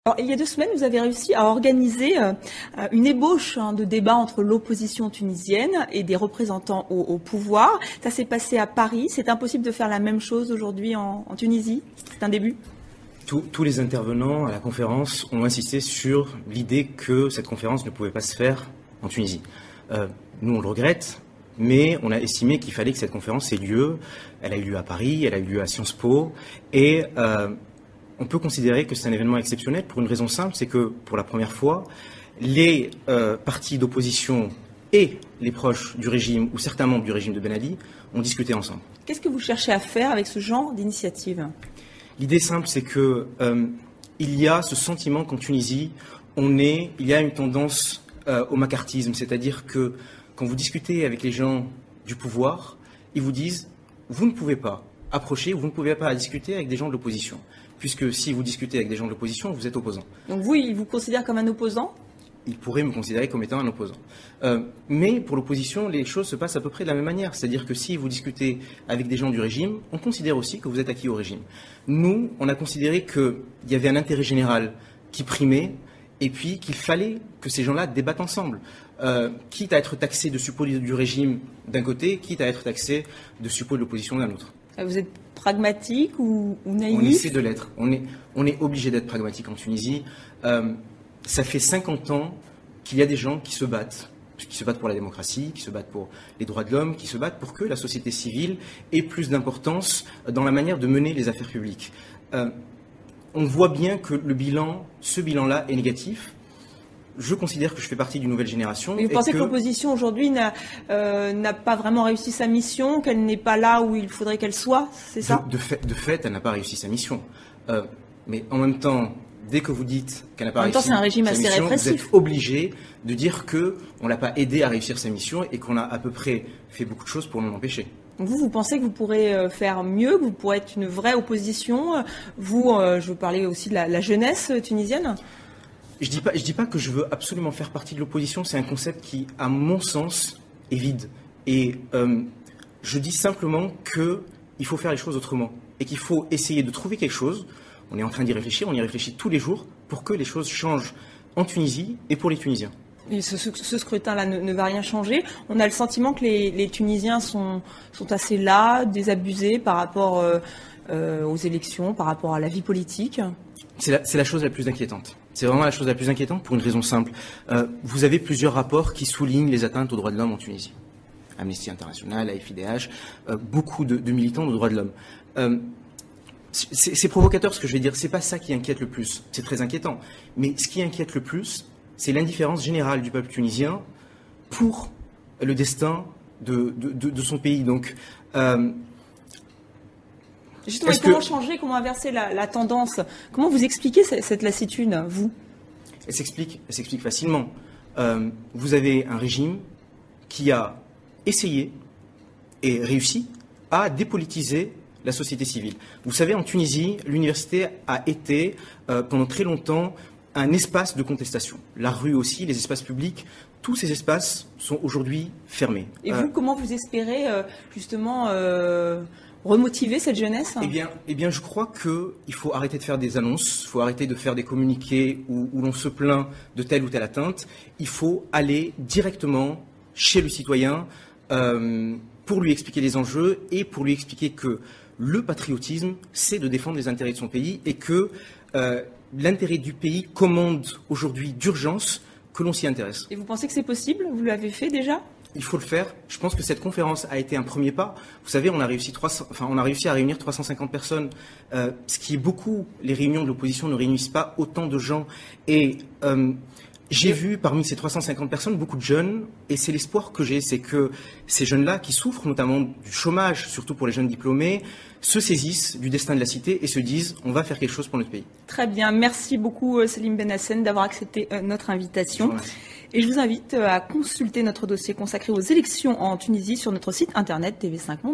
Alors, il y a 2 semaines, vous avez réussi à organiser une ébauche de débat entre l'opposition tunisienne et des représentants au pouvoir. Ça s'est passé à Paris. C'est impossible de faire la même chose aujourd'hui en Tunisie? C'est un début? Tous les intervenants à la conférence ont insisté sur l'idée que cette conférence ne pouvait pas se faire en Tunisie. Nous, on le regrette, mais on a estimé qu'il fallait que cette conférence ait lieu. Elle a eu lieu à Paris, elle a eu lieu à Sciences Po, et on peut considérer que c'est un événement exceptionnel pour une raison simple, c'est que pour la première fois, les partis d'opposition et les proches du régime, ou certains membres du régime de Ben Ali, ont discuté ensemble. Qu'est-ce que vous cherchez à faire avec ce genre d'initiative? L'idée simple, c'est que il y a ce sentiment qu'en Tunisie, il y a une tendance au macartisme, c'est-à-dire que quand vous discutez avec les gens du pouvoir, ils vous disent « vous ne pouvez pas approcher, vous ne pouvez pas discuter avec des gens de l'opposition ». Puisque si vous discutez avec des gens de l'opposition, vous êtes opposant. Donc vous, ils vous considèrent comme un opposant? Ils pourraient me considérer comme étant un opposant. Mais pour l'opposition, les choses se passent à peu près de la même manière. C'est-à-dire que si vous discutez avec des gens du régime, on considère aussi que vous êtes acquis au régime. Nous, on a considéré qu'il y avait un intérêt général qui primait et puis qu'il fallait que ces gens-là débattent ensemble. Quitte à être taxés de suppôts du régime d'un côté, quitte à être taxés de suppôts de l'opposition d'un autre. Vous êtes pragmatique ou naïf? On essaie de l'être. On est obligé d'être pragmatique en Tunisie. Ça fait 50 ans qu'il y a des gens qui se battent pour la démocratie, qui se battent pour les droits de l'homme, qui se battent pour que la société civile ait plus d'importance dans la manière de mener les affaires publiques. On voit bien que ce bilan-là est négatif. Je considère que je fais partie d'une nouvelle génération. Mais vous pensez que l'opposition aujourd'hui n'a pas vraiment réussi sa mission, qu'elle n'est pas là où il faudrait qu'elle soit, c'est ça? De fait, elle n'a pas réussi sa mission. Mais en même temps, dès que vous dites qu'elle n'a pas réussi c'est un régime sa assez mission, répressif. vous êtes obligé de dire qu'on ne l'a pas aidé à réussir sa mission et qu'on a à peu près fait beaucoup de choses pour l'en empêcher. Vous pensez que vous pourrez faire mieux, que vous pourrez être une vraie opposition? Vous, je veux parler aussi de la jeunesse tunisienne. Je dis pas que je veux absolument faire partie de l'opposition, c'est un concept qui, à mon sens, est vide. Et je dis simplement qu'il faut faire les choses autrement et qu'il faut essayer de trouver quelque chose. On est en train d'y réfléchir, on y réfléchit tous les jours pour que les choses changent en Tunisie et pour les Tunisiens. Et ce scrutin-là ne va rien changer. On a le sentiment que les Tunisiens sont assez las, désabusés par rapport aux élections, par rapport à la vie politique. C'est la chose la plus inquiétante. C'est vraiment la chose la plus inquiétante pour une raison simple. Vous avez plusieurs rapports qui soulignent les atteintes aux droits de l'homme en Tunisie. Amnesty International, AFIDH, beaucoup de militants aux droits de l'homme. C'est provocateur ce que je vais dire, c'est pas ça qui inquiète le plus, c'est très inquiétant. Mais ce qui inquiète le plus, c'est l'indifférence générale du peuple tunisien pour le destin de son pays. Donc, justement, comment changer, comment inverser la tendance? Comment vous expliquez cette lassitude, vous? Elle s'explique facilement. Vous avez un régime qui a essayé et réussi à dépolitiser la société civile. Vous savez, en Tunisie, l'université a été pendant très longtemps un espace de contestation. La rue aussi, les espaces publics, tous ces espaces sont aujourd'hui fermés. Et vous, comment vous espérez justement remotiver cette jeunesse? Eh bien, je crois qu'il faut arrêter de faire des annonces, il faut arrêter de faire des communiqués où l'on se plaint de telle ou telle atteinte. Il faut aller directement chez le citoyen pour lui expliquer les enjeux et pour lui expliquer que le patriotisme, c'est de défendre les intérêts de son pays et que l'intérêt du pays commande aujourd'hui d'urgence que l'on s'y intéresse. Et vous pensez que c'est possible? Vous l'avez fait déjà? Il faut le faire. Je pense que cette conférence a été un premier pas. Vous savez, on a réussi à réunir 350 personnes, ce qui est beaucoup. Les réunions de l'opposition ne réunissent pas autant de gens. Et j'ai vu parmi ces 350 personnes beaucoup de jeunes, et c'est l'espoir que j'ai, c'est que ces jeunes-là, qui souffrent notamment du chômage, surtout pour les jeunes diplômés, se saisissent du destin de la cité et se disent « on va faire quelque chose pour notre pays ». Très bien, merci beaucoup Selim Benhassen d'avoir accepté notre invitation. Et je vous invite à consulter notre dossier consacré aux élections en Tunisie sur notre site internet TV5 Monde.